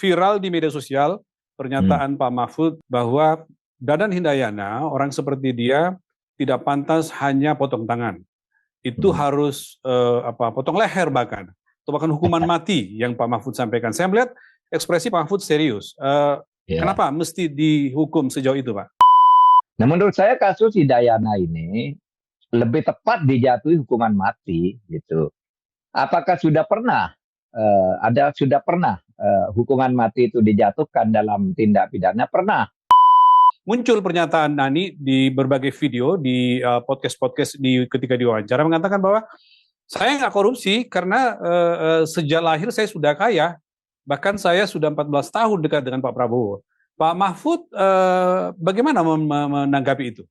viral di media sosial pernyataan Pak Mahfud bahwa Dadan Hindayana, orang seperti dia tidak pantas hanya potong tangan. Itu harus potong leher bahkan, atau bahkan hukuman mati yang Pak Mahfud sampaikan. Saya melihat ekspresi Pak Mahfud serius. Kenapa mesti dihukum sejauh itu, Pak? Nah, menurut saya kasus Hindayana ini lebih tepat dijatuhi hukuman mati, gitu. Apakah sudah pernah hukuman mati itu dijatuhkan dalam tindak pidana? Pernah. Muncul pernyataan Nani di berbagai video, di podcast-podcast ketika diwawancara mengatakan bahwa saya nggak korupsi karena sejak lahir saya sudah kaya, bahkan saya sudah 14 tahun dekat dengan Pak Prabowo. Pak Mahfud bagaimana menanggapi itu?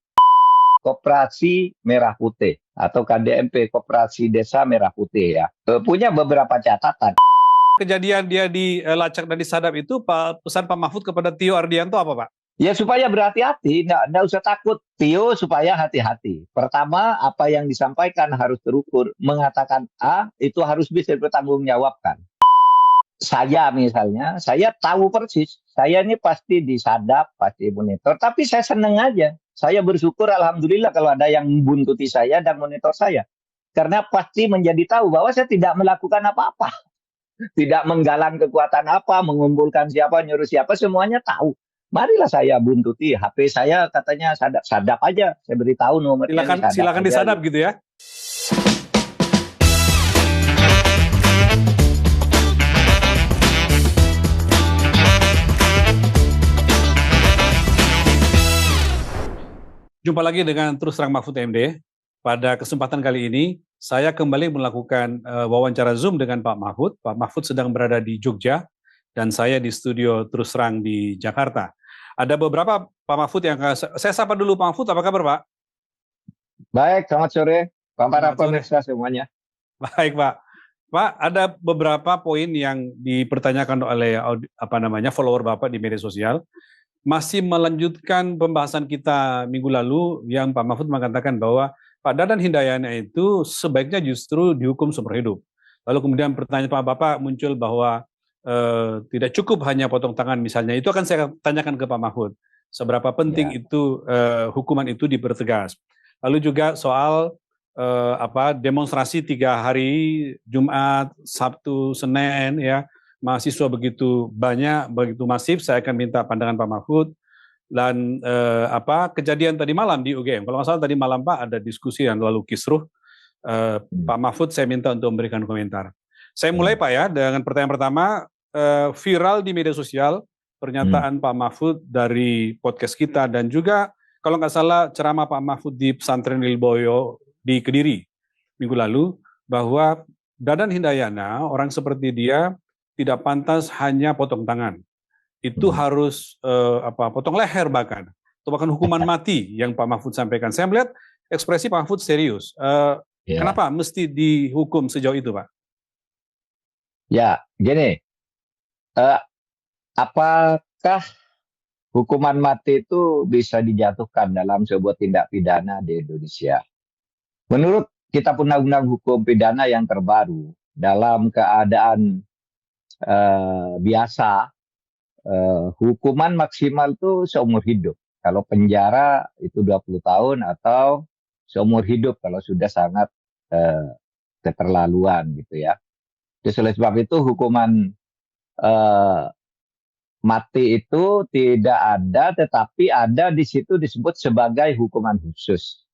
Koperasi Merah Putih atau KDMP, Koperasi Desa Merah Putih ya, punya beberapa catatan. Kejadian dia dilacak dan disadap itu, pesan Pak Mahfud kepada Tio Ardianto apa, Pak? Ya supaya berhati-hati, nggak usah takut. Tio supaya hati-hati. Pertama, apa yang disampaikan harus terukur. Mengatakan A, itu harus bisa dipertanggungjawabkan. Saya misalnya, saya tahu persis. Saya ini pasti disadap, pasti monitor. Tapi saya seneng aja. Saya bersyukur alhamdulillah kalau ada yang membuntuti saya dan monitor saya. Karena pasti menjadi tahu bahwa saya tidak melakukan apa-apa. Tidak menggalang kekuatan apa, mengumpulkan siapa, nyuruh siapa, semuanya tahu. Marilah saya buntuti. HP saya katanya sadap aja. Saya beritahu nomornya. Silakan disadap gitu ya. Jumpa lagi dengan Terus Terang Mahfud MD. Pada kesempatan kali ini, saya kembali melakukan wawancara Zoom dengan Pak Mahfud. Pak Mahfud sedang berada di Jogja, dan saya di studio Terus Terang di Jakarta. Ada beberapa Pak Mahfud yang saya sapa dulu. Pak Mahfud, apa kabar, Pak? Baik, selamat sore. Para pemirsa semuanya. Baik, Pak. Pak, ada beberapa poin yang dipertanyakan oleh follower Bapak di media sosial. Masih melanjutkan pembahasan kita minggu lalu yang Pak Mahfud mengatakan bahwa Pak Dadan Hindayana itu sebaiknya justru dihukum seumur hidup. Lalu kemudian pertanyaan Pak Bapak muncul bahwa tidak cukup hanya potong tangan misalnya. Itu akan saya tanyakan ke Pak Mahfud. Seberapa penting itu hukuman itu dipertegas. Lalu juga soal demonstrasi 3 hari, Jumat, Sabtu, Senin ya. Mahasiswa begitu banyak, begitu masif, saya akan minta pandangan Pak Mahfud. Dan kejadian tadi malam di UGM, kalau nggak salah tadi malam Pak ada diskusi yang lalu kisruh, Pak Mahfud saya minta untuk memberikan komentar. Saya mulai Pak ya dengan pertanyaan pertama, viral di media sosial pernyataan Pak Mahfud dari podcast kita dan juga kalau nggak salah ceramah Pak Mahfud di pesantren Lilboyo di Kediri minggu lalu bahwa Dadan Hindayana, orang seperti dia tidak pantas hanya potong tangan. Itu harus potong leher bahkan, atau bahkan hukuman mati yang Pak Mahfud sampaikan. Saya melihat ekspresi Pak Mahfud serius. Kenapa mesti dihukum sejauh itu, Pak? Ya, gini. Apakah hukuman mati itu bisa dijatuhkan dalam sebuah tindak pidana di Indonesia? Menurut Kitab Undang-Undang Hukum Pidana yang terbaru, dalam keadaan biasa, hukuman maksimal itu seumur hidup. Kalau penjara itu 20 tahun atau seumur hidup kalau sudah sangat keterlaluan gitu ya. Jadi oleh sebab itu hukuman mati itu tidak ada, tetapi ada di situ disebut sebagai hukuman khusus.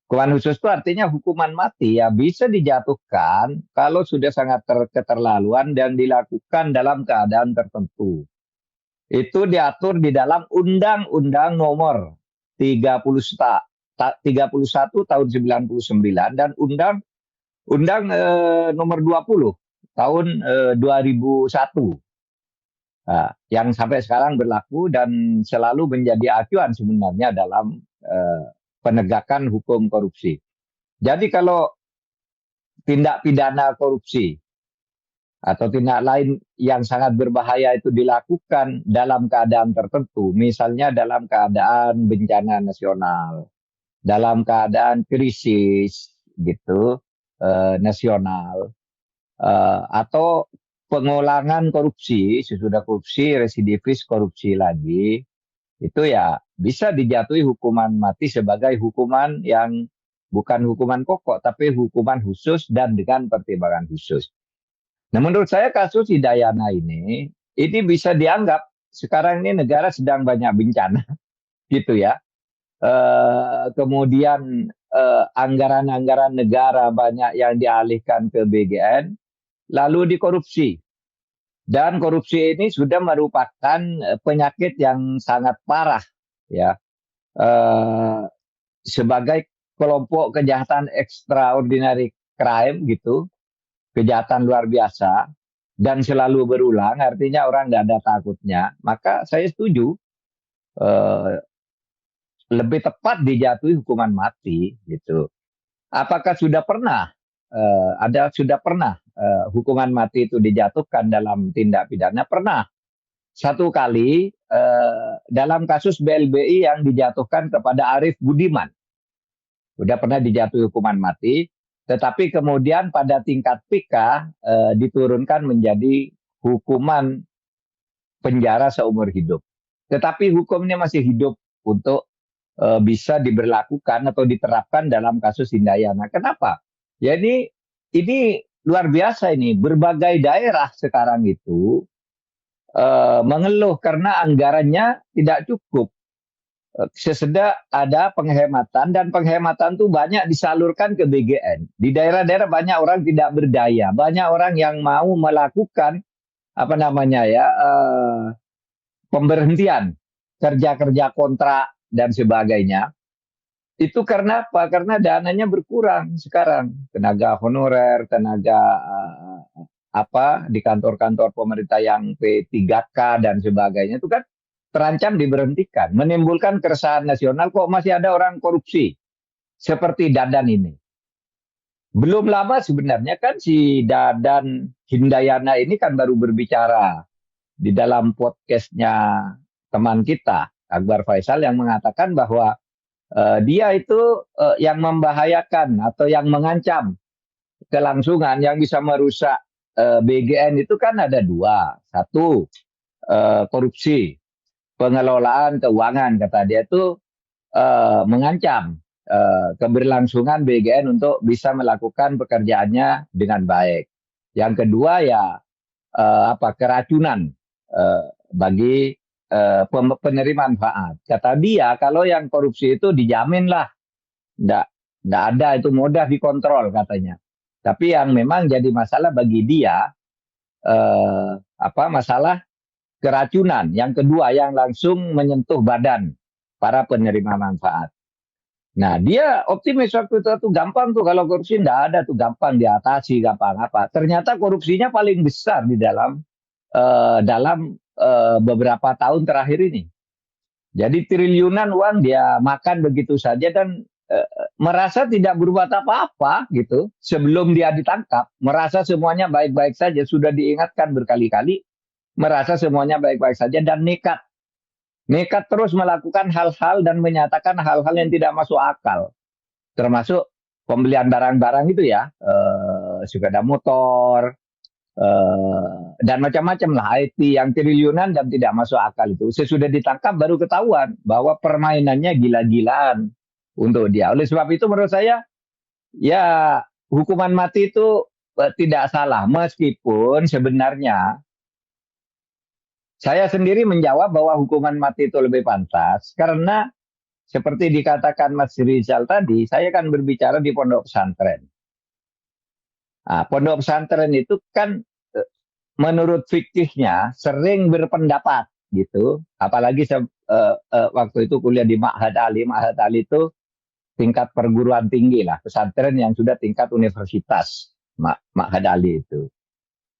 Hukuman khusus itu artinya hukuman mati ya bisa dijatuhkan kalau sudah sangat keterlaluan dan dilakukan dalam keadaan tertentu. Itu diatur di dalam Undang-Undang nomor 31 tahun 99 dan Undang nomor 20 tahun 2001. Yang sampai sekarang berlaku dan selalu menjadi acuan sebenarnya dalam penegakan hukum korupsi. Jadi kalau tindak pidana korupsi atau tindak lain yang sangat berbahaya itu dilakukan dalam keadaan tertentu, misalnya dalam keadaan bencana nasional, dalam keadaan krisis gitu nasional, atau pengulangan korupsi, sesudah korupsi, residivis korupsi lagi, itu ya bisa dijatuhi hukuman mati sebagai hukuman yang bukan hukuman pokok, tapi hukuman khusus dan dengan pertimbangan khusus. Nah, menurut saya kasus Hidayana ini bisa dianggap sekarang ini negara sedang banyak bencana, gitu ya. Kemudian anggaran-anggaran negara banyak yang dialihkan ke BGN, lalu dikorupsi. Dan korupsi ini sudah merupakan penyakit yang sangat parah, ya, sebagai kelompok kejahatan extraordinary crime gitu, kejahatan luar biasa dan selalu berulang, artinya orang nggak ada takutnya. Maka saya setuju lebih tepat dijatuhi hukuman mati gitu. Apakah sudah pernah hukuman mati itu dijatuhkan dalam tindak pidana? Pernah. Satu kali dalam kasus BLBI yang dijatuhkan kepada Arief Budiman. Sudah pernah dijatuhi hukuman mati, tetapi kemudian pada tingkat PK diturunkan menjadi hukuman penjara seumur hidup. Tetapi hukum ini masih hidup untuk bisa diberlakukan atau diterapkan dalam kasus Hidayana. Kenapa? Ya ini luar biasa ini. Berbagai daerah sekarang itu mengeluh karena anggarannya tidak cukup. Sesudah ada penghematan dan penghematan itu banyak disalurkan ke BGN. Di daerah-daerah banyak orang tidak berdaya, banyak orang yang mau melakukan pemberhentian kerja-kerja kontrak dan sebagainya. Itu karena apa? Karena dananya berkurang sekarang. Tenaga honorer, tenaga di kantor-kantor pemerintah yang P3K dan sebagainya itu kan terancam diberhentikan, menimbulkan keresahan nasional. Kok masih ada orang korupsi seperti Dadan ini? Belum lama sebenarnya kan si Dadan Hindayana ini kan baru berbicara di dalam podcastnya teman kita Akbar Faisal yang mengatakan bahwa dia itu yang membahayakan atau yang mengancam kelangsungan yang bisa merusak BGN itu kan ada dua. Satu, korupsi, pengelolaan keuangan, kata dia itu mengancam keberlangsungan BGN untuk bisa melakukan pekerjaannya dengan baik. Yang kedua ya keracunan bagi penerima manfaat. Kata dia kalau yang korupsi itu dijamin lah, nggak ada, itu mudah dikontrol katanya. Tapi yang memang jadi masalah bagi dia masalah keracunan. Yang kedua yang langsung menyentuh badan para penerima manfaat. Nah dia optimis waktu itu gampang tuh kalau korupsi nggak ada tuh, gampang diatasi, gampang apa. Ternyata korupsinya paling besar di dalam beberapa tahun terakhir ini. Jadi triliunan uang dia makan begitu saja dan merasa tidak berbuat apa-apa gitu sebelum dia ditangkap, merasa semuanya baik-baik saja, sudah diingatkan berkali-kali, merasa semuanya baik-baik saja dan nekat terus melakukan hal-hal dan menyatakan hal-hal yang tidak masuk akal, termasuk pembelian barang-barang itu ya, sepeda motor dan macam-macam lah, IT yang triliunan dan tidak masuk akal itu. Sesudah ditangkap baru ketahuan bahwa permainannya gila-gilaan untuk dia. Oleh sebab itu menurut saya ya hukuman mati itu tidak salah, meskipun sebenarnya saya sendiri menjawab bahwa hukuman mati itu lebih pantas karena seperti dikatakan Mas Rizal tadi, saya kan berbicara di pondok pesantren. Nah, pondok pesantren itu kan menurut fikihnya sering berpendapat gitu. Apalagi waktu itu kuliah di Ma'had Ali. Ma'had Ali itu tingkat perguruan tinggi lah, pesantren yang sudah tingkat universitas. Ma'had Ali itu.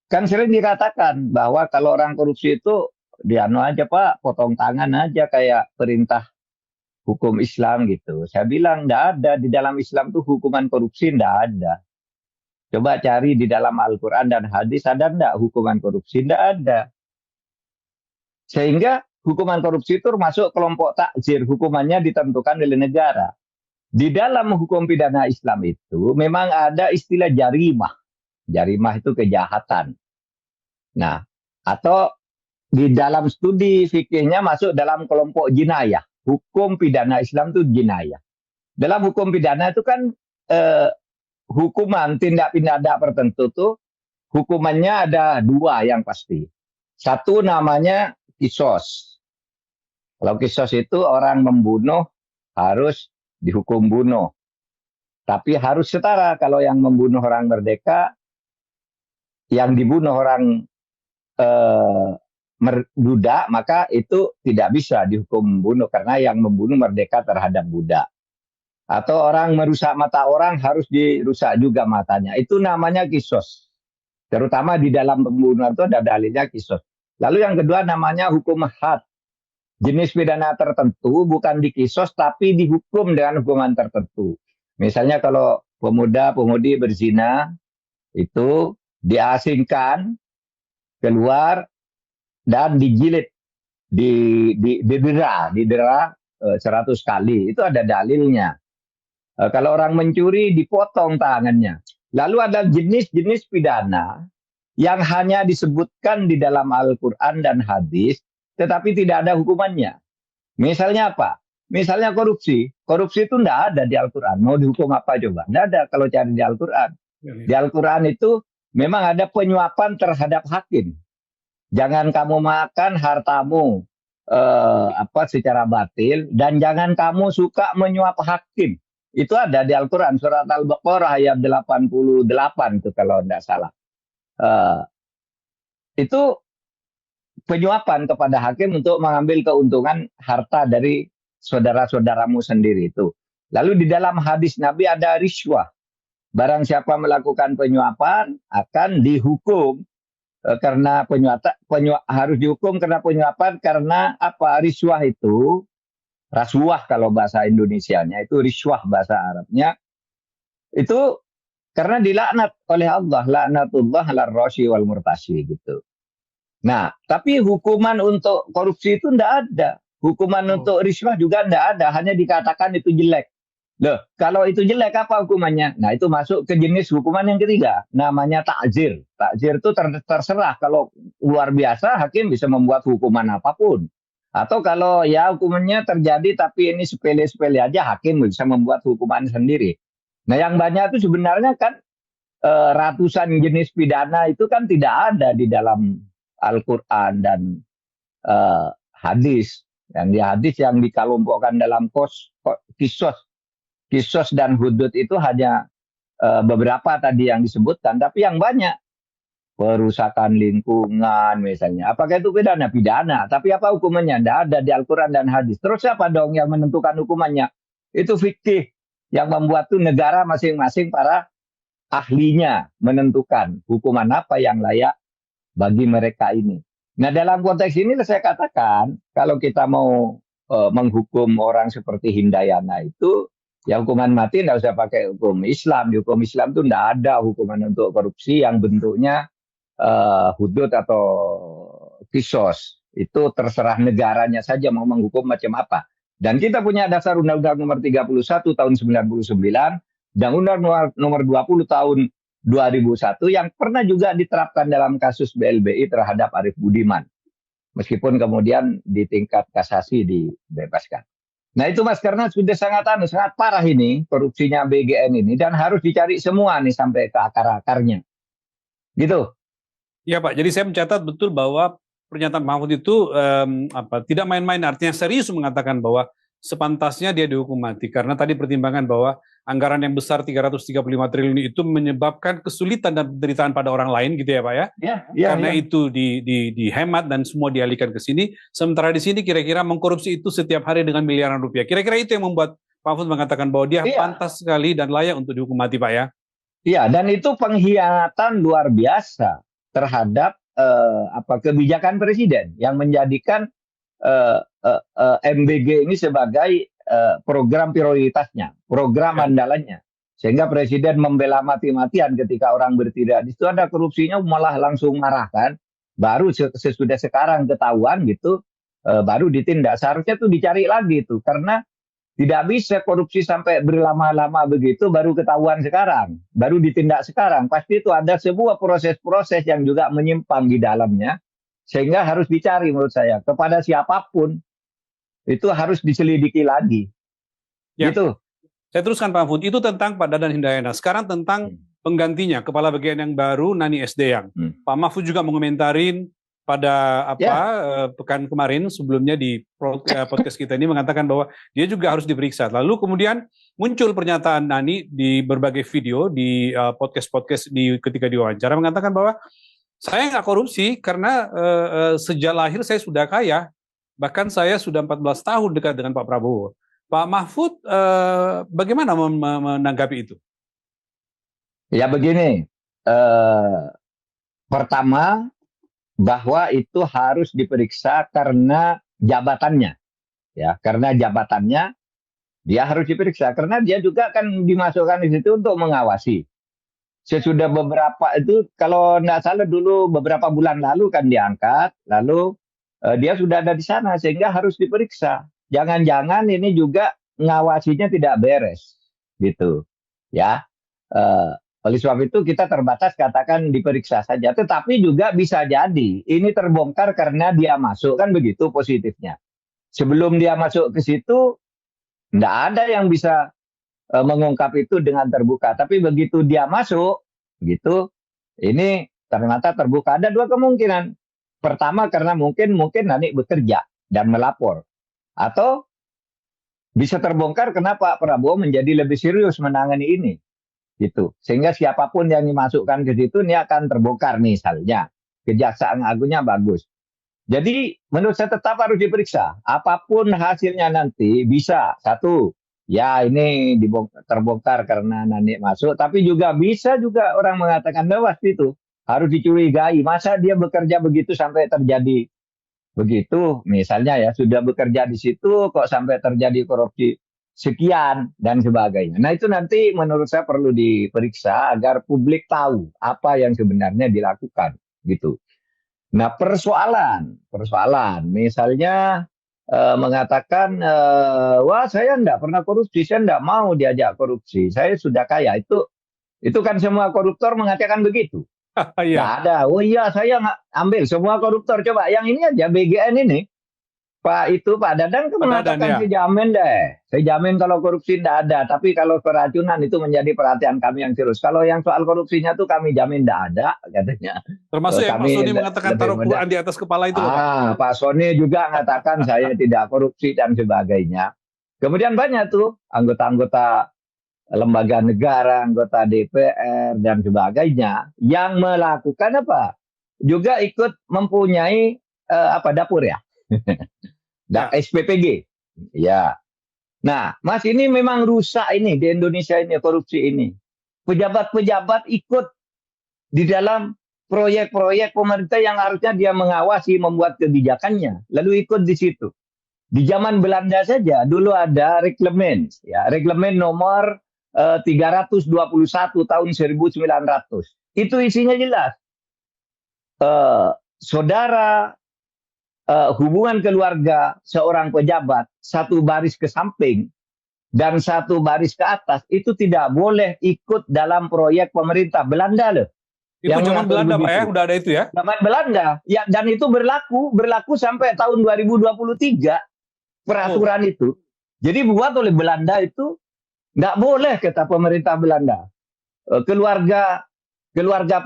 Kan sering dikatakan bahwa kalau orang korupsi itu dianu aja Pak, potong tangan aja kayak perintah hukum Islam gitu. Saya bilang enggak ada, di dalam Islam tuh hukuman korupsi enggak ada. Coba cari di dalam Al-Quran dan hadis, ada enggak hukuman korupsi? Enggak ada. Sehingga hukuman korupsi itu termasuk kelompok takzir, hukumannya ditentukan oleh negara. Di dalam hukum pidana Islam itu memang ada istilah jarimah. Jarimah itu kejahatan. Nah, atau di dalam studi fikihnya masuk dalam kelompok jinayah. Hukum pidana Islam itu jinayah. Dalam hukum pidana itu kan eh, hukuman tindak pidana tertentu tuh hukumannya ada dua yang pasti. Satu namanya kisos. Kalau kisos itu orang membunuh harus dihukum bunuh. Tapi harus setara. Kalau yang membunuh orang merdeka, yang dibunuh orang budak, maka itu tidak bisa dihukum bunuh karena yang membunuh merdeka terhadap budak. Atau orang merusak mata orang harus dirusak juga matanya. Itu namanya kisos. Terutama di dalam pembunuhan itu ada dalilnya kisos. Lalu yang kedua namanya hukum had. Jenis pidana tertentu bukan dikisos tapi dihukum dengan hukuman tertentu. Misalnya kalau pemuda-pemudi berzina itu diasingkan keluar dan dijilid, didera 100 kali. Itu ada dalilnya. Kalau orang mencuri dipotong tangannya. Lalu ada jenis-jenis pidana yang hanya disebutkan di dalam Al-Quran dan hadis, tetapi tidak ada hukumannya. Misalnya apa? Misalnya korupsi. Korupsi itu tidak ada di Al-Quran. Mau dihukum apa coba? Tidak ada kalau cari di Al-Quran. Di Al-Quran itu memang ada penyuapan terhadap hakim. Jangan kamu makan hartamu secara batil, dan jangan kamu suka menyuap hakim. Itu ada di Al-Quran, surat Al-Baqarah ayat 88 itu kalau tidak salah. Itu penyuapan kepada hakim untuk mengambil keuntungan harta dari saudara-saudaramu sendiri itu. Lalu di dalam hadis Nabi ada riswah. Barang siapa melakukan penyuapan akan dihukum karena harus dihukum karena penyuapan, karena apa? Riswah itu, rasuah kalau bahasa Indonesianya, itu riswah bahasa Arabnya, itu karena dilaknat oleh Allah, laknatullah ala rashi wal murtashi gitu. Nah, tapi hukuman untuk korupsi itu tidak ada. Hukuman untuk riswah juga tidak ada, hanya dikatakan itu jelek. Loh, kalau itu jelek apa hukumannya? Nah, itu masuk ke jenis hukuman yang ketiga, namanya takzir. Takzir itu terserah, kalau luar biasa hakim bisa membuat hukuman apapun. Atau kalau ya hukumannya terjadi tapi ini sepele-sepele aja, hakim bisa membuat hukuman sendiri. Nah, yang banyak itu sebenarnya kan ratusan jenis pidana itu kan tidak ada di dalam Al-Quran dan hadis. Dan di hadis yang dikelompokkan dalam kisos dan hudud itu hanya beberapa tadi yang disebutkan, tapi yang banyak perusakan lingkungan misalnya. Apakah itu pidana? Pidana. Tapi apa hukumannya? Tidak ada di Al-Quran dan hadis. Terus siapa dong yang menentukan hukumannya? Itu fikih. Yang membuat itu negara masing-masing para ahlinya menentukan hukuman apa yang layak bagi mereka ini. Nah, dalam konteks ini saya katakan, kalau kita mau menghukum orang seperti Hindayana itu, ya hukuman mati tidak usah pakai hukum Islam. Di hukum Islam itu tidak ada hukuman untuk korupsi yang bentuknya hudud atau kisos. Itu terserah negaranya saja mau menghukum macam apa. Dan kita punya dasar Undang-Undang nomor 31 tahun 99 dan Undang-Undang nomor 20 tahun 2001 yang pernah juga diterapkan dalam kasus BLBI terhadap Arief Budiman. Meskipun kemudian di tingkat kasasi dibebaskan. Nah itu Mas, karena sudah sangat parah ini korupsinya BGN ini, dan harus dicari semua nih sampai ke akar-akarnya. Gitu. Ya Pak, jadi saya mencatat betul bahwa pernyataan Mahfud itu tidak main-main, artinya serius mengatakan bahwa sepantasnya dia dihukum mati, karena tadi pertimbangan bahwa anggaran yang besar 335 triliun itu menyebabkan kesulitan dan penderitaan pada orang lain gitu ya Pak ya. Karena itu dihemat dan semua dialihkan ke sini, sementara di sini kira-kira mengkorupsi itu setiap hari dengan miliaran rupiah. Kira-kira itu yang membuat Mahfud mengatakan bahwa dia pantas sekali dan layak untuk dihukum mati Pak ya. Iya, dan itu pengkhianatan luar biasa terhadap kebijakan presiden yang menjadikan MBG ini sebagai program prioritasnya, program andalannya. Sehingga presiden membela mati-matian ketika orang bertindak. Di situ ada korupsinya malah langsung marah kan. Baru sesudah sekarang ketahuan gitu, baru ditindak. Seharusnya tuh dicari lagi tuh, karena Tidak bisa korupsi sampai berlama-lama begitu baru ketahuan sekarang, baru ditindak sekarang. Pasti itu ada sebuah proses-proses yang juga menyimpang di dalamnya, sehingga harus dicari menurut saya. Kepada siapapun, itu harus diselidiki lagi. Ya. Gitu. Saya teruskan Pak Mahfud, itu tentang Pak Dadan Hindayana. Sekarang tentang penggantinya, kepala bagian yang baru, Nani SDyang. Pak Mahfud juga mengomentarin pada pekan kemarin sebelumnya di podcast kita ini mengatakan bahwa dia juga harus diperiksa. Lalu kemudian muncul pernyataan Nani di berbagai video di podcast-podcast ketika diwawancara mengatakan bahwa saya nggak korupsi karena sejak lahir saya sudah kaya, bahkan saya sudah 14 tahun dekat dengan Pak Prabowo. Pak Mahfud bagaimana menanggapi itu? Ya begini, pertama bahwa itu harus diperiksa karena jabatannya, ya, karena jabatannya dia harus diperiksa karena dia juga akan dimasukkan di situ untuk mengawasi. Sesudah beberapa itu, kalau tidak salah dulu beberapa bulan lalu kan diangkat, lalu dia sudah ada di sana sehingga harus diperiksa. Jangan-jangan ini juga ngawasinya tidak beres, gitu, ya. Oleh sebab itu kita terbatas katakan diperiksa saja. Tetapi juga bisa jadi ini terbongkar karena dia masuk, kan begitu positifnya. Sebelum dia masuk ke situ, tidak ada yang bisa mengungkap itu dengan terbuka. Tapi begitu dia masuk, gitu, ini ternyata terbuka. Ada dua kemungkinan. Pertama karena mungkin Nani bekerja dan melapor. Atau bisa terbongkar kenapa Pak Prabowo menjadi lebih serius menangani ini. Gitu. Sehingga siapapun yang dimasukkan ke situ ini akan terbongkar misalnya. Kejaksaan Agungnya bagus. Jadi menurut saya tetap harus diperiksa. Apapun hasilnya nanti bisa. Satu, ya ini terbongkar karena Nani masuk. Tapi juga bisa juga orang mengatakan lewat itu. Harus dicurigai. Masa dia bekerja begitu sampai terjadi begitu. Misalnya ya sudah bekerja di situ kok sampai terjadi korupsi sekian dan sebagainya. Nah itu nanti menurut saya perlu diperiksa agar publik tahu apa yang sebenarnya dilakukan gitu. Nah persoalan misalnya mengatakan wah saya enggak pernah korupsi, saya enggak mau diajak korupsi, saya sudah kaya. Itu kan semua koruptor mengatakan begitu. Nggak ada. Oh iya saya nggak ambil semua koruptor. Coba yang ini aja BGN ini. Pak Dadan kan mengatakan saya jamin deh. Saya jamin kalau korupsi tidak ada. Tapi kalau keracunan itu menjadi perhatian kami yang serius. Kalau yang soal korupsinya tuh kami jamin tidak ada katanya. Termasuk yang Pak Soni mengatakan taruh Quran di atas kepala itu. Pak Soni juga mengatakan saya tidak korupsi dan sebagainya. Kemudian banyak tuh anggota-anggota lembaga negara, anggota DPR dan sebagainya yang melakukan apa? Juga ikut mempunyai dapur ya. SPPG. Ya. Nah, Mas ini memang rusak ini di Indonesia ini korupsi ini. Pejabat-pejabat ikut di dalam proyek-proyek pemerintah yang harusnya dia mengawasi, membuat kebijakannya, lalu ikut di situ. Di zaman Belanda saja dulu ada reglemen, ya, reglemen nomor 321 tahun 1900. Itu isinya jelas. Saudara hubungan keluarga seorang pejabat satu baris ke samping dan satu baris ke atas itu tidak boleh ikut dalam proyek pemerintah Belanda loh. Itu zaman Belanda Pak ya, udah ada itu ya? Zaman Belanda ya, dan itu berlaku sampai tahun 2023 peraturan itu. Jadi buat oleh Belanda itu nggak boleh kata pemerintah Belanda. Keluarga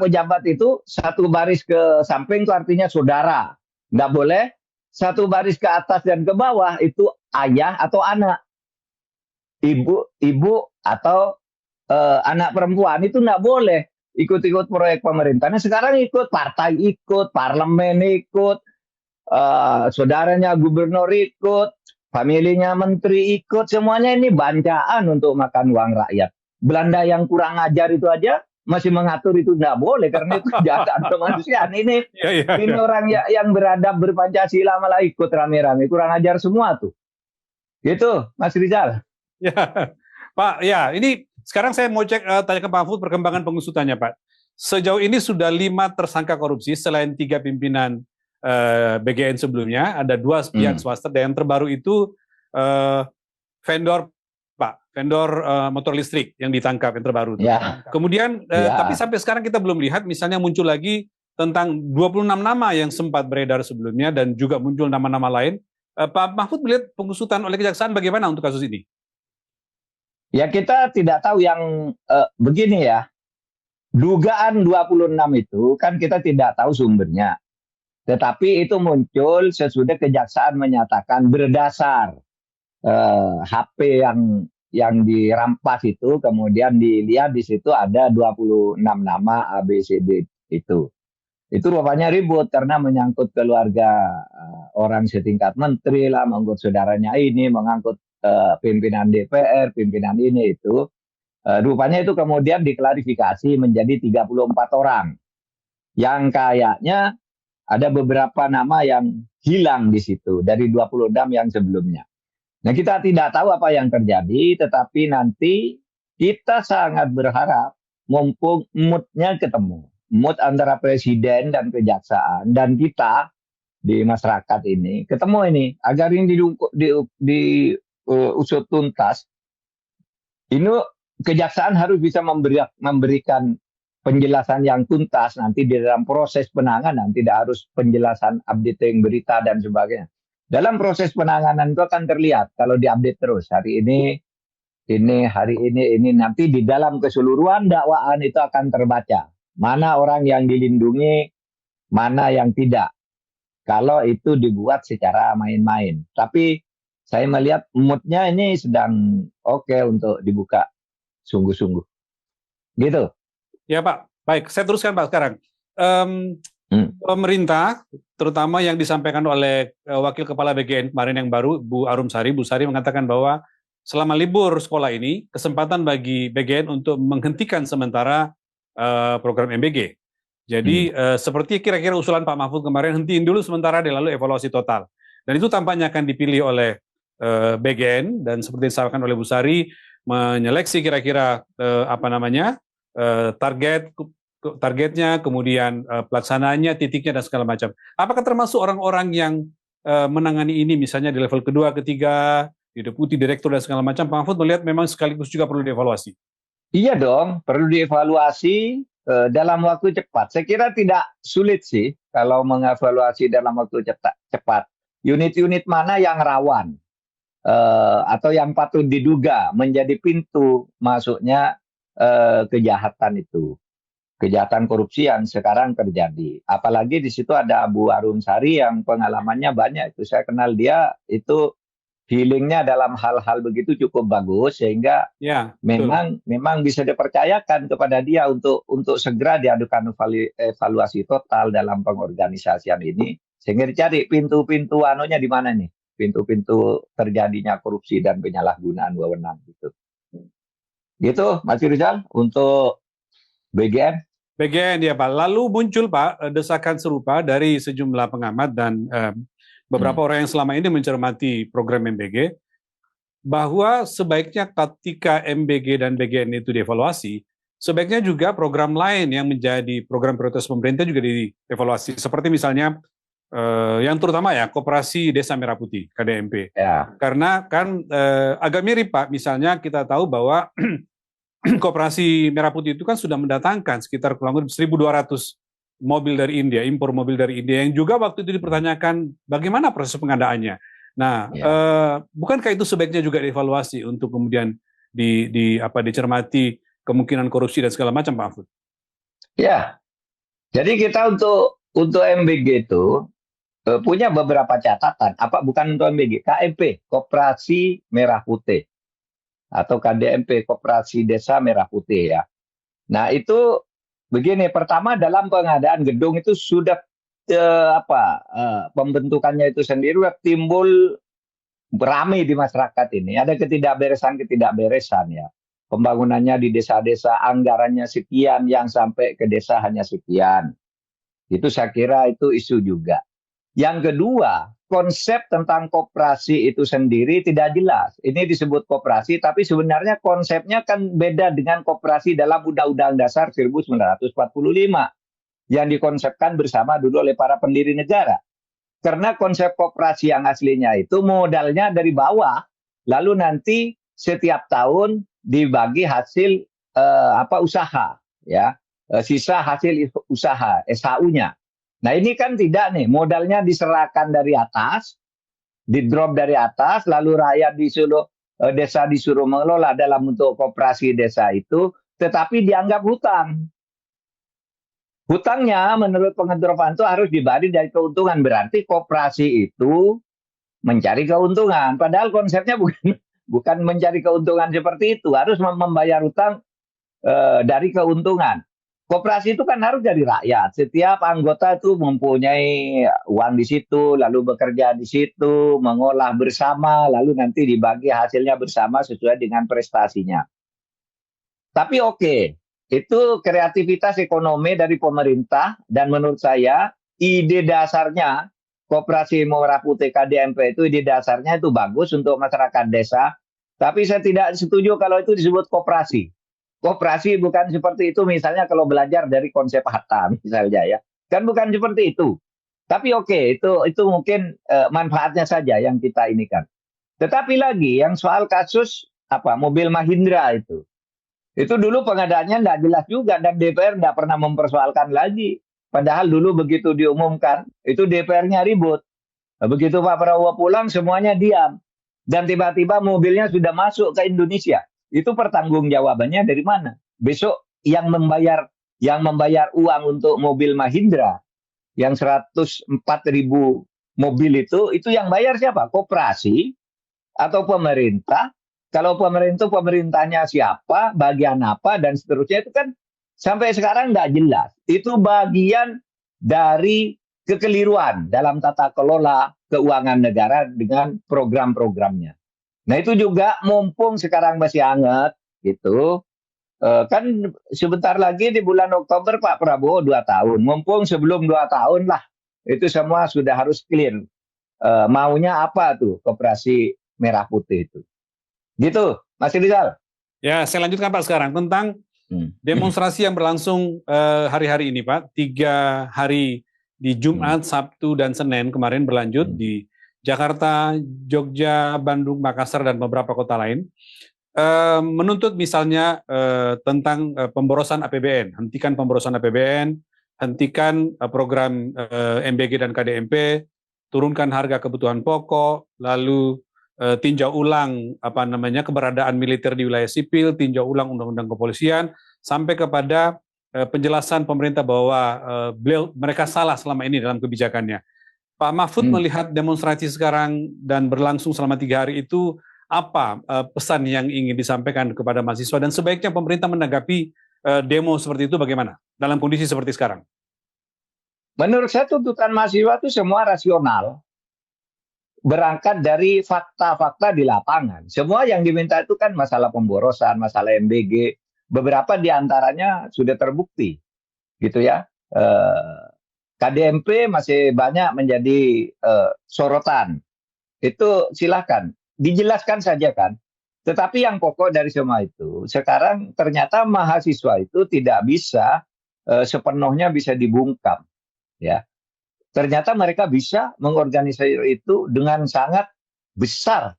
pejabat itu satu baris ke samping itu artinya saudara. Nggak boleh satu baris ke atas dan ke bawah itu ayah atau anak, ibu atau anak perempuan itu nggak boleh ikut-ikut proyek pemerintah. Nah sekarang ikut partai, ikut parlemen, ikut saudaranya gubernur ikut, familinya menteri ikut, semuanya ini bancaan untuk makan uang rakyat. Belanda yang kurang ajar itu aja masih mengatur itu tidak boleh karena itu kejahatan kemanusiaan. Ini orang yang beradab berpancasila malah ikut rame-rame, kurang ajar semua tuh. Gitu, Mas Rizal. Ya, Pak. Ya, ini sekarang saya mau tanya ke Pak Mahfud perkembangan pengusutannya, Pak. Sejauh ini sudah 5 tersangka korupsi selain 3 pimpinan BGN sebelumnya, ada 2 pihak swasta dan yang terbaru itu vendor Pak, vendor motor listrik yang ditangkap yang terbaru. Ya. Kemudian, Ya. tapi sampai sekarang kita belum lihat misalnya muncul lagi tentang 26 nama yang sempat beredar sebelumnya dan juga muncul nama-nama lain. Pak Mahfud melihat pengusutan oleh Kejaksaan bagaimana untuk kasus ini? Ya kita tidak tahu yang begini ya. Dugaan 26 itu kan kita tidak tahu sumbernya. Tetapi itu muncul sesudah Kejaksaan menyatakan berdasar HP yang dirampas itu, kemudian dilihat di situ ada 26 nama ABCD itu. Itu rupanya ribut karena menyangkut keluarga orang setingkat menteri lah, mengangkut saudaranya ini, mengangkut pimpinan DPR, pimpinan ini itu. Rupanya itu kemudian diklarifikasi menjadi 34 orang. Yang kayaknya ada beberapa nama yang hilang di situ dari 26 yang sebelumnya. Nah, kita tidak tahu apa yang terjadi, tetapi nanti kita sangat berharap mumpung moodnya ketemu. Mood antara presiden dan kejaksaan dan kita di masyarakat ini ketemu ini agar ini diusut tuntas. Ini kejaksaan harus bisa memberikan penjelasan yang tuntas nanti di dalam proses penanganan, tidak harus penjelasan updating berita dan sebagainya. Dalam proses penanganan itu akan terlihat kalau diupdate terus hari ini, hari ini, nanti di dalam keseluruhan dakwaan itu akan terbaca. Mana orang yang dilindungi, mana yang tidak. Kalau itu dibuat secara main-main. Tapi saya melihat moodnya ini sedang oke untuk dibuka sungguh-sungguh. Gitu. Ya Pak, baik. Saya teruskan Pak sekarang. Pemerintah, terutama yang disampaikan oleh Wakil Kepala BGN kemarin yang baru, Bu Sari mengatakan bahwa selama libur sekolah ini, kesempatan bagi BGN untuk menghentikan sementara program MBG. Jadi seperti kira-kira usulan Pak Mahfud kemarin, hentiin dulu sementara dan lalu evaluasi total. Dan itu tampaknya akan dipilih oleh BGN dan seperti disampaikan oleh Bu Sari, menyeleksi kira-kira targetnya, kemudian pelaksanaannya, titiknya dan segala macam. Apakah termasuk orang-orang yang menangani ini misalnya di level kedua, ketiga, di deputi, direktur dan segala macam? Pak Mahfud melihat memang sekaligus juga perlu dievaluasi. Iya dong, perlu dievaluasi dalam waktu cepat. Saya kira tidak sulit sih kalau mengevaluasi dalam waktu cepat. Unit-unit mana yang rawan atau yang patut diduga menjadi pintu masuknya kejahatan itu. Kejahatan korupsi yang sekarang terjadi. Apalagi di situ ada Bu Sari yang pengalamannya banyak. Itu saya kenal dia, itu healingnya dalam hal-hal begitu cukup bagus sehingga memang bisa dipercayakan kepada dia untuk segera diadukan evaluasi total dalam pengorganisasian ini sehingga dicari pintu-pintu anunya di mana nih, pintu-pintu terjadinya korupsi dan penyalahgunaan wewenang gitu. Gitu Mas Rizal untuk BGN. BGN ya Pak. Lalu muncul Pak desakan serupa dari sejumlah pengamat dan beberapa orang yang selama ini mencermati program MBG, bahwa sebaiknya ketika MBG dan BGN itu dievaluasi, sebaiknya juga program lain yang menjadi program prioritas pemerintah juga dievaluasi. Seperti misalnya yang terutama ya Koperasi Desa Merah Putih KDMP. Ya. Karena kan agak mirip Pak. Misalnya kita tahu bahwa Koperasi Merah Putih itu kan sudah mendatangkan sekitar kurang lebih 1.200 mobil dari India, impor mobil dari India yang juga waktu itu dipertanyakan bagaimana proses pengadaannya. Nah, bukankah itu sebaiknya juga dievaluasi untuk kemudian dicermati kemungkinan korupsi dan segala macam, Pak Mahfud? Ya, jadi kita untuk MBG itu punya beberapa catatan. Bukan untuk MBG, KMP, Koperasi Merah Putih. Atau KDMP, Koperasi Desa Merah Putih ya. Nah itu begini, pertama dalam pengadaan gedung itu sudah pembentukannya itu sendiri sudah timbul beramai di masyarakat ini. Ada ketidakberesan ya. Pembangunannya di desa-desa anggarannya sekian, yang sampai ke desa hanya sekian. Itu saya kira itu isu juga. Yang kedua, konsep tentang koperasi itu sendiri tidak jelas. Ini disebut koperasi, tapi sebenarnya konsepnya kan beda dengan koperasi dalam Undang-Undang Dasar 1945 yang dikonsepkan bersama dulu oleh para pendiri negara. Karena konsep koperasi yang aslinya itu modalnya dari bawah, lalu nanti setiap tahun dibagi hasil usaha, ya, sisa hasil usaha SHU-nya. Nah ini kan tidak nih, modalnya diserahkan dari atas, di drop dari atas, lalu rakyat disuruh desa disuruh mengelola dalam bentuk koperasi desa itu, tetapi dianggap hutang. Hutangnya menurut pengatur Novanto harus dibagi dari keuntungan, berarti koperasi itu mencari keuntungan. Padahal konsepnya bukan mencari keuntungan seperti itu, harus membayar hutang dari keuntungan. Koperasi itu kan harus dari rakyat. Setiap anggota itu mempunyai uang di situ, lalu bekerja di situ, mengolah bersama, lalu nanti dibagi hasilnya bersama sesuai dengan prestasinya. Tapi oke, itu kreativitas ekonomi dari pemerintah, dan menurut saya ide dasarnya Koperasi Merah Putih KDMP itu ide dasarnya itu bagus untuk masyarakat desa. Tapi saya tidak setuju kalau itu disebut koperasi. Koperasi bukan seperti itu, misalnya kalau belajar dari konsep Hatta misalnya, ya kan bukan seperti itu. Tapi oke, itu mungkin manfaatnya saja yang kita ini kan. Tetapi lagi yang soal kasus mobil Mahindra itu dulu pengadaannya tidak jelas juga, dan DPR tidak pernah mempersoalkan lagi. Padahal dulu begitu diumumkan itu DPR-nya ribut. Begitu Pak Prabowo pulang semuanya diam, dan tiba-tiba mobilnya sudah masuk ke Indonesia. Itu pertanggungjawabannya dari mana? Besok yang membayar uang untuk mobil Mahindra yang 104.000 mobil itu yang bayar siapa? Koperasi atau pemerintah? Kalau pemerintahnya siapa, bagian apa, dan seterusnya, itu kan sampai sekarang nggak jelas. Itu bagian dari kekeliruan dalam tata kelola keuangan negara dengan program-programnya. Nah itu juga mumpung sekarang masih hangat gitu, kan sebentar lagi di bulan Oktober Pak Prabowo 2 tahun. Mumpung sebelum 2 tahun lah itu semua sudah harus clear. Maunya apa tuh Koperasi Merah Putih itu. Gitu Mas Rizal. Ya, saya lanjutkan Pak sekarang tentang demonstrasi yang berlangsung hari-hari ini Pak. 3 hari di Jumat, Sabtu, dan Senin kemarin berlanjut di Jakarta, Jogja, Bandung, Makassar, dan beberapa kota lain, menuntut misalnya tentang pemborosan APBN, hentikan pemborosan APBN, hentikan program MBG dan KDMP, turunkan harga kebutuhan pokok, lalu tinjau ulang keberadaan militer di wilayah sipil, tinjau ulang undang-undang kepolisian, sampai kepada penjelasan pemerintah bahwa mereka salah selama ini dalam kebijakannya. Pak Mahfud melihat demonstrasi sekarang dan berlangsung selama 3 hari itu, apa pesan yang ingin disampaikan kepada mahasiswa, dan sebaiknya pemerintah menanggapi demo seperti itu bagaimana dalam kondisi seperti sekarang? Menurut saya tuntutan mahasiswa itu semua rasional, berangkat dari fakta-fakta di lapangan. Semua yang diminta itu kan masalah pemborosan, masalah MBG, beberapa diantaranya sudah terbukti, gitu ya. KDMP masih banyak menjadi sorotan. Itu silakan dijelaskan saja kan. Tetapi yang pokok dari semua itu, sekarang ternyata mahasiswa itu tidak bisa sepenuhnya bisa dibungkam, ya. Ternyata mereka bisa mengorganisasi itu dengan sangat besar,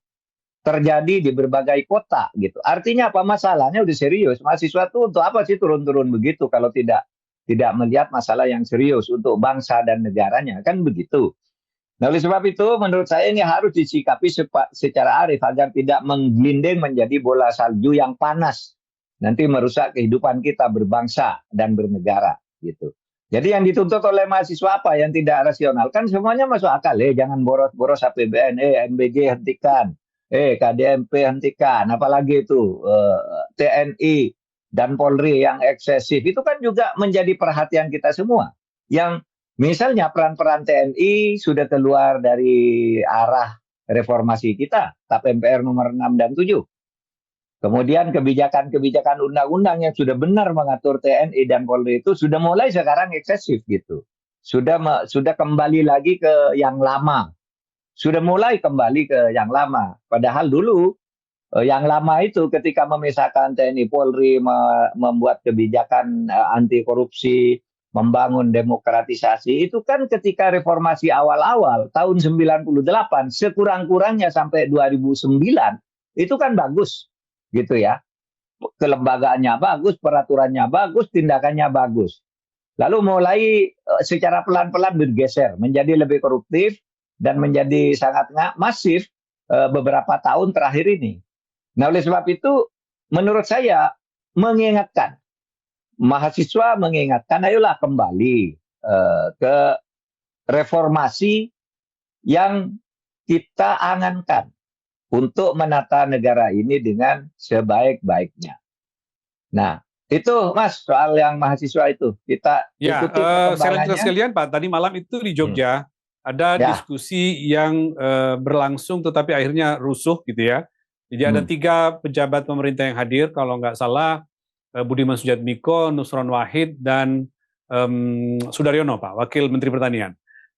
terjadi di berbagai kota gitu. Artinya apa, masalahnya udah serius. Mahasiswa itu untuk apa sih turun-turun begitu kalau tidak melihat masalah yang serius untuk bangsa dan negaranya, kan begitu. Nah, oleh sebab itu menurut saya ini harus disikapi secara arif agar tidak menggelinding menjadi bola salju yang panas, nanti merusak kehidupan kita berbangsa dan bernegara gitu. Jadi yang dituntut oleh mahasiswa apa yang tidak rasional, kan semuanya masuk akal. Jangan boros-boros APBN, MBG hentikan, KDMP hentikan, apalagi itu TNI dan Polri yang eksesif, itu kan juga menjadi perhatian kita semua. Yang misalnya peran-peran TNI sudah keluar dari arah reformasi kita, TAP MPR nomor 6 dan 7. Kemudian kebijakan-kebijakan undang-undang yang sudah benar mengatur TNI dan Polri itu sudah mulai sekarang eksesif gitu. Sudah kembali lagi ke yang lama. Sudah mulai kembali ke yang lama. Padahal dulu yang lama itu ketika memisahkan TNI Polri, membuat kebijakan anti korupsi, membangun demokratisasi, itu kan ketika reformasi awal-awal tahun 98, sekurang-kurangnya sampai 2009, itu kan bagus, gitu ya. Kelembagaannya bagus, peraturannya bagus, tindakannya bagus. Lalu mulai secara pelan-pelan bergeser menjadi lebih koruptif dan menjadi sangat masif beberapa tahun terakhir ini. Nah, oleh sebab itu, menurut saya mengingatkan mahasiswa, mengingatkan, ayolah kembali ke reformasi yang kita angankan untuk menata negara ini dengan sebaik-baiknya. Nah, itu Mas soal yang mahasiswa itu kita Ya, ikuti saya lanjutkan perkembangannya. sekalian Pak. Tadi malam itu di Jogja ada Ya, diskusi yang berlangsung tetapi akhirnya rusuh gitu ya. Jadi ada 3 pejabat pemerintah yang hadir, kalau nggak salah Budiman Sujatmiko, Nusron Wahid, dan Sudaryono, Pak, Wakil Menteri Pertanian.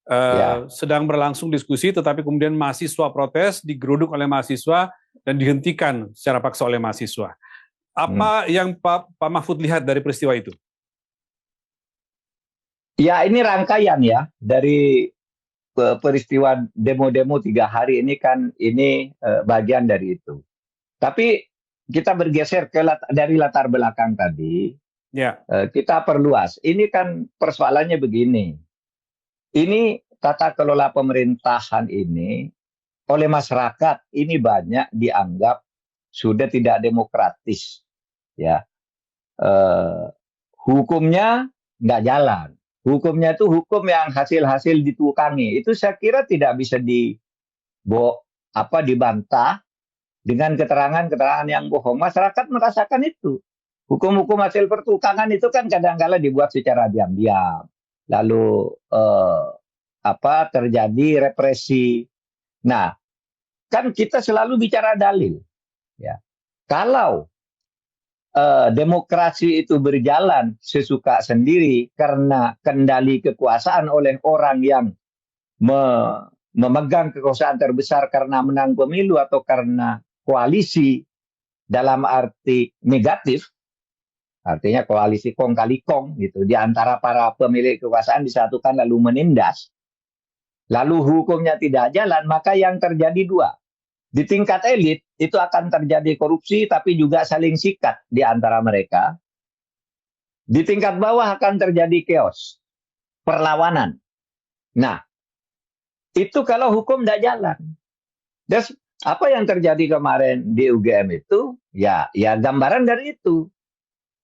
ya. Sedang berlangsung diskusi, tetapi kemudian mahasiswa protes, digeruduk oleh mahasiswa, dan dihentikan secara paksa oleh mahasiswa. Apa yang Pak Mahfud lihat dari peristiwa itu? Ya, ini rangkaian ya dari peristiwa demo-demo 3 hari ini kan ini bagian dari itu. Tapi kita bergeser dari latar belakang tadi, Ya, kita perluas. Ini kan persoalannya begini. Ini tata kelola pemerintahan ini oleh masyarakat ini banyak dianggap sudah tidak demokratis, ya. Hukumnya nggak jalan. Hukumnya itu hukum yang hasil-hasil ditukangi. Itu saya kira tidak bisa dibantah dengan keterangan-keterangan yang bohong. Masyarakat merasakan itu. Hukum-hukum hasil pertukangan itu kan kadang-kala dibuat secara diam-diam. Lalu terjadi represi. Nah, kan kita selalu bicara dalil. Ya. Kalau demokrasi itu berjalan sesuka sendiri karena kendali kekuasaan oleh orang yang memegang kekuasaan terbesar karena menang pemilu atau karena koalisi dalam arti negatif, artinya koalisi kong kali kong gitu, di antara para pemilik kekuasaan disatukan lalu menindas, lalu hukumnya tidak jalan, maka yang terjadi 2. Di tingkat elit itu akan terjadi korupsi tapi juga saling sikat di antara mereka. Di tingkat bawah akan terjadi chaos, perlawanan. Nah, itu kalau hukum tidak jalan. Dan apa yang terjadi kemarin di UGM itu, ya gambaran dari itu.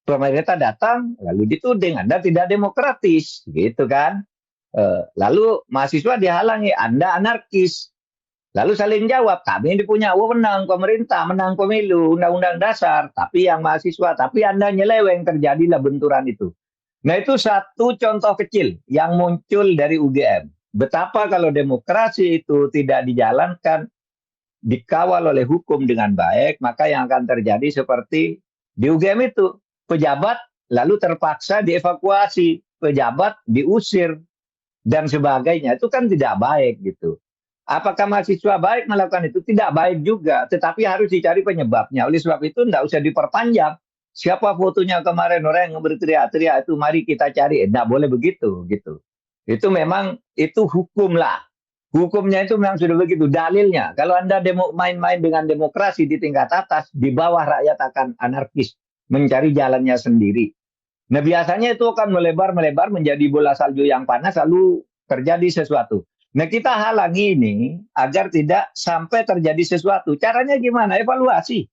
Pemerintah datang lalu dituding Anda tidak demokratis, gitu kan? Lalu mahasiswa dihalangi, Anda anarkis. Lalu saling jawab, kami punya wewenang pemerintah, menang pemilu, undang-undang dasar, tapi yang mahasiswa, tapi Anda nyeleweng, terjadilah benturan itu. Nah, itu satu contoh kecil yang muncul dari UGM. Betapa kalau demokrasi itu tidak dijalankan, dikawal oleh hukum dengan baik, maka yang akan terjadi seperti di UGM itu. Pejabat lalu terpaksa dievakuasi, pejabat diusir, dan sebagainya. Itu kan tidak baik gitu. Apakah mahasiswa baik melakukan itu? Tidak baik juga, tetapi harus dicari penyebabnya. Oleh sebab itu tidak usah diperpanjang. Siapa fotonya kemarin orang yang berteriak-teriak itu, mari kita cari. Tidak boleh begitu, gitu. Itu memang itu hukum lah. Hukumnya itu memang sudah begitu. Dalilnya, kalau Anda main-main dengan demokrasi di tingkat atas, di bawah rakyat akan anarkis, mencari jalannya sendiri. Nah, biasanya itu akan melebar-melebar menjadi bola salju yang panas, lalu terjadi sesuatu. Nah, kita halangi ini agar tidak sampai terjadi sesuatu. Caranya gimana? Evaluasi.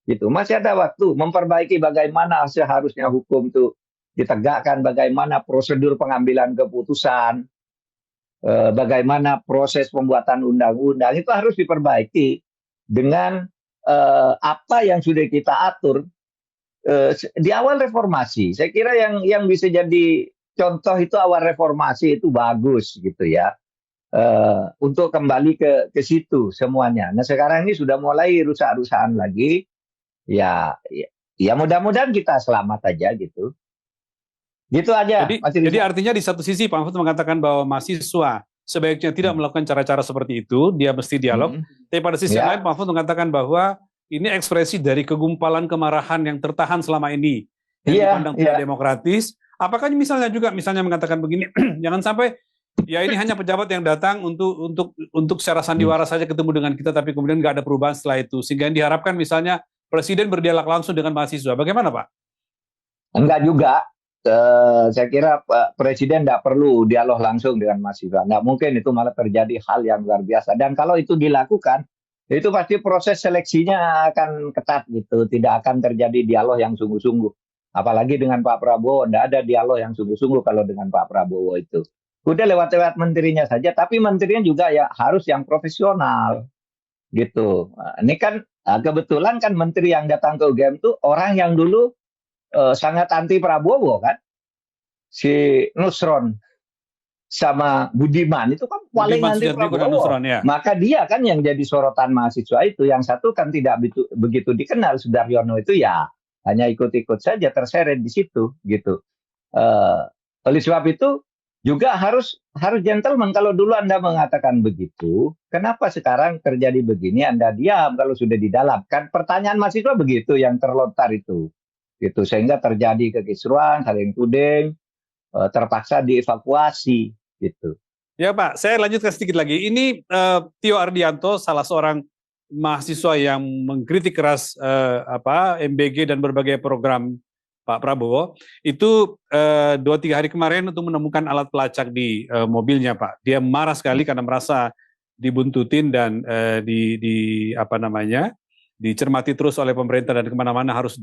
Gitu. Masih ada waktu memperbaiki bagaimana seharusnya hukum itu ditegakkan, bagaimana prosedur pengambilan keputusan, bagaimana proses pembuatan undang-undang, itu harus diperbaiki dengan apa yang sudah kita atur di awal reformasi. Saya kira yang bisa jadi contoh itu awal reformasi itu bagus gitu ya. Untuk kembali ke situ semuanya. Nah, sekarang ini sudah mulai rusak-rusakan lagi. Ya mudah-mudahan kita selamat aja gitu. Gitu aja. Jadi artinya di satu sisi Pak Mahfud mengatakan bahwa mahasiswa sebaiknya tidak melakukan cara-cara seperti itu, dia mesti dialog. Tapi pada sisi lain Pak Mahfud mengatakan bahwa ini ekspresi dari kegumpalan kemarahan yang tertahan selama ini, yang dipandang tidak demokratis. Apakah misalnya mengatakan begini, jangan sampai Ya ini hanya pejabat yang datang untuk secara sandiwara saja ketemu dengan kita, tapi kemudian nggak ada perubahan setelah itu. Sehingga yang diharapkan misalnya presiden berdialog langsung dengan mahasiswa. Bagaimana Pak? Enggak juga. Saya kira Presiden tidak perlu dialog langsung dengan mahasiswa. Nggak mungkin, itu malah terjadi hal yang luar biasa. Dan kalau itu dilakukan, itu pasti proses seleksinya akan ketat gitu. Tidak akan terjadi dialog yang sungguh-sungguh. Apalagi dengan Pak Prabowo, tidak ada dialog yang sungguh-sungguh kalau dengan Pak Prabowo itu. Udah lewat-lewat menterinya saja, tapi menterinya juga ya harus yang profesional gitu. Nah, ini kan kebetulan kan menteri yang datang ke UGM itu orang yang dulu sangat anti Prabowo kan, si Nusron sama Budiman itu kan paling Budiman anti Sujatmiko dan Prabowo. Nusron ya. Maka dia kan yang jadi sorotan mahasiswa itu. Yang satu kan tidak begitu dikenal, Sudaryono itu ya hanya ikut-ikut saja, terseret di situ gitu. Eh, oleh sebab itu juga harus gentleman. Kalau dulu Anda mengatakan begitu, kenapa sekarang terjadi begini Anda diam kalau sudah di dalam? Kan pertanyaan mahasiswa begitu yang terlontar itu. Gitu, sehingga terjadi kekisruan, saling tuding, terpaksa dievakuasi gitu. Ya Pak, saya lanjutkan sedikit lagi. Ini Tio Ardianto, salah seorang mahasiswa yang mengkritik keras MBG dan berbagai program Pak Prabowo, itu 2-3 hari kemarin untuk menemukan alat pelacak di mobilnya Pak. Dia marah sekali karena merasa dibuntutin dan dicermati terus oleh pemerintah dan kemana-mana harus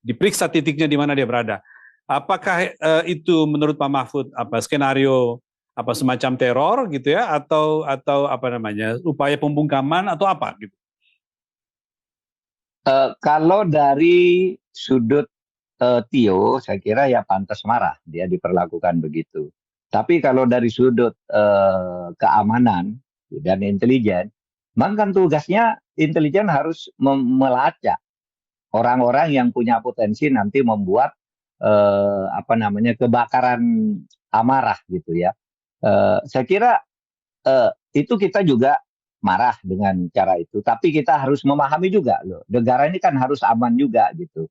diperiksa titiknya di mana dia berada. Apakah itu menurut Pak Mahfud skenario semacam teror gitu ya, atau upaya pembungkaman atau apa gitu? Kalau dari sudut Tio, saya kira ya pantas marah dia diperlakukan begitu. Tapi kalau dari sudut keamanan dan intelijen, memang kan tugasnya intelijen harus melacak orang-orang yang punya potensi nanti membuat kebakaran amarah gitu ya. Saya kira itu kita juga marah dengan cara itu, tapi kita harus memahami juga loh, negara ini kan harus aman juga gitu.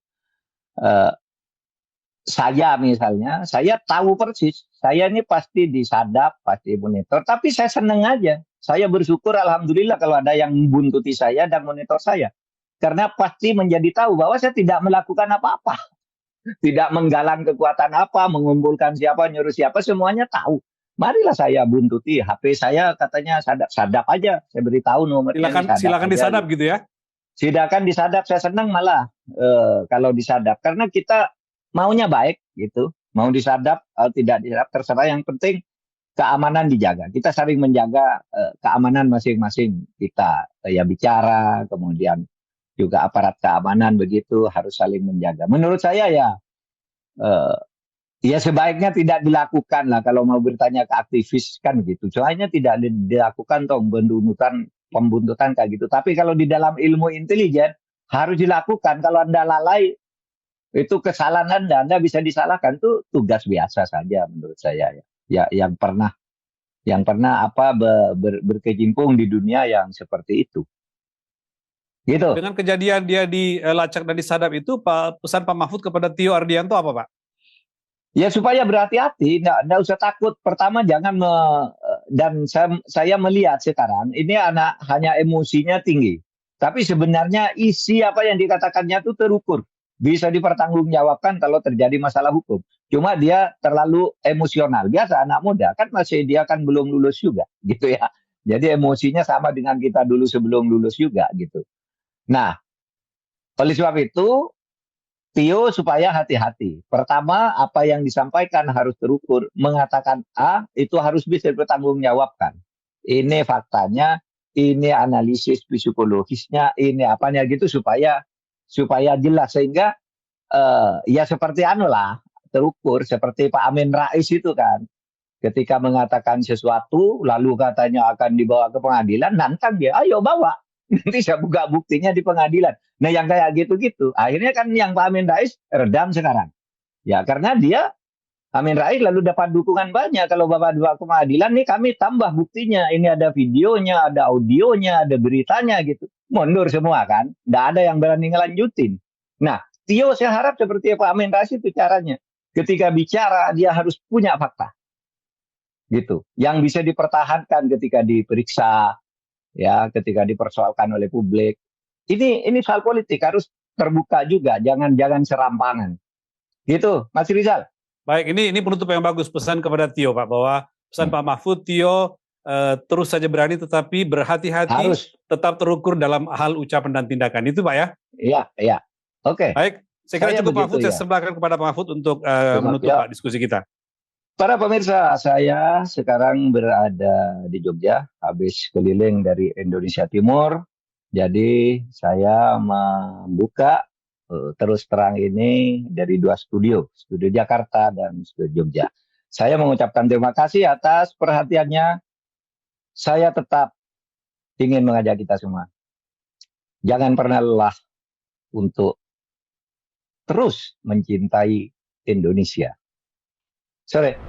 Saya misalnya, saya tahu persis, saya ini pasti disadap, pasti monitor, tapi saya seneng aja. Saya bersyukur alhamdulillah kalau ada yang membuntuti saya dan monitor saya. Karena pasti menjadi tahu bahwa saya tidak melakukan apa-apa. Tidak menggalang kekuatan apa, mengumpulkan siapa, nyuruh siapa, semuanya tahu. Marilah saya buntuti. HP saya katanya sadap aja. Saya beritahu nomornya. Silakan disadap gitu ya. Silakan disadap, saya senang malah kalau disadap. Karena kita maunya baik gitu. Mau disadap, tidak disadap, terserah. Yang penting keamanan dijaga. Kita saling menjaga keamanan masing-masing kita. Ya bicara, kemudian juga aparat keamanan begitu harus saling menjaga. Menurut saya ya sebaiknya tidak dilakukan lah kalau mau bertanya ke aktivis kan gitu. Soalnya tidak dilakukan toh pembuntutan kayak gitu. Tapi kalau di dalam ilmu intelijen harus dilakukan. Kalau Anda lalai itu kesalahan Anda bisa disalahkan, itu tugas biasa saja menurut saya ya. Ya yang pernah berkecimpung di dunia yang seperti itu. Gitu. Dengan kejadian dia dilacak dan disadap itu, pesan Pak Mahfud kepada Tio Ardianto apa Pak? Ya supaya berhati-hati, nggak usah takut. Pertama jangan dan saya melihat sekarang ini anak hanya emosinya tinggi, tapi sebenarnya isi apa yang dikatakannya itu terukur, bisa dipertanggungjawabkan kalau terjadi masalah hukum. Cuma dia terlalu emosional. Biasa anak muda kan dia kan belum lulus juga, gitu ya. Jadi emosinya sama dengan kita dulu sebelum lulus juga, gitu. Nah, oleh sebab itu Tio supaya hati-hati. Pertama, apa yang disampaikan harus terukur. Mengatakan A, itu harus bisa dipertanggungjawabkan. Ini faktanya, ini analisis psikologisnya, ini apanya gitu supaya jelas. Sehingga ya seperti terukur. Seperti Pak Amin Rais itu kan. Ketika mengatakan sesuatu, lalu katanya akan dibawa ke pengadilan, nantang dia, ayo bawa. Nanti saya buka buktinya di pengadilan. Nah yang kayak gitu-gitu. Akhirnya kan yang Pak Amin Rais redam sekarang. Ya karena dia Amin Rais lalu dapat dukungan banyak. Kalau Bapak dibawa ke pengadilan nih kami tambah buktinya. Ini ada videonya, ada audionya, ada beritanya gitu. Mundur semua kan. Nggak ada yang berani ngelanjutin. Nah Tio saya harap seperti Pak Amin Rais itu caranya. ketika bicara dia harus punya fakta, gitu, yang bisa dipertahankan ketika diperiksa, ya, ketika dipersoalkan oleh publik. Ini soal politik harus terbuka juga, jangan serampangan, gitu, Mas Rizal. Baik, ini penutup yang bagus, pesan kepada Tio, Pak, bahwa pesan Pak Mahfud, Tio terus saja berani tetapi berhati-hati, tetap terukur dalam hal ucapan dan tindakan. Itu Pak ya? Iya. Oke. Baik, saya kira cukup Mahfud, saya sebelah kepada Pak Mahfud untuk menutup Pak diskusi kita. Para pemirsa, saya sekarang berada di Jogja, habis keliling dari Indonesia Timur. Jadi saya membuka terus terang ini dari 2 studio Jakarta dan studio Jogja. Saya mengucapkan terima kasih atas perhatiannya. Saya tetap ingin mengajak kita semua, jangan pernah lelah untuk terus mencintai Indonesia. Sore.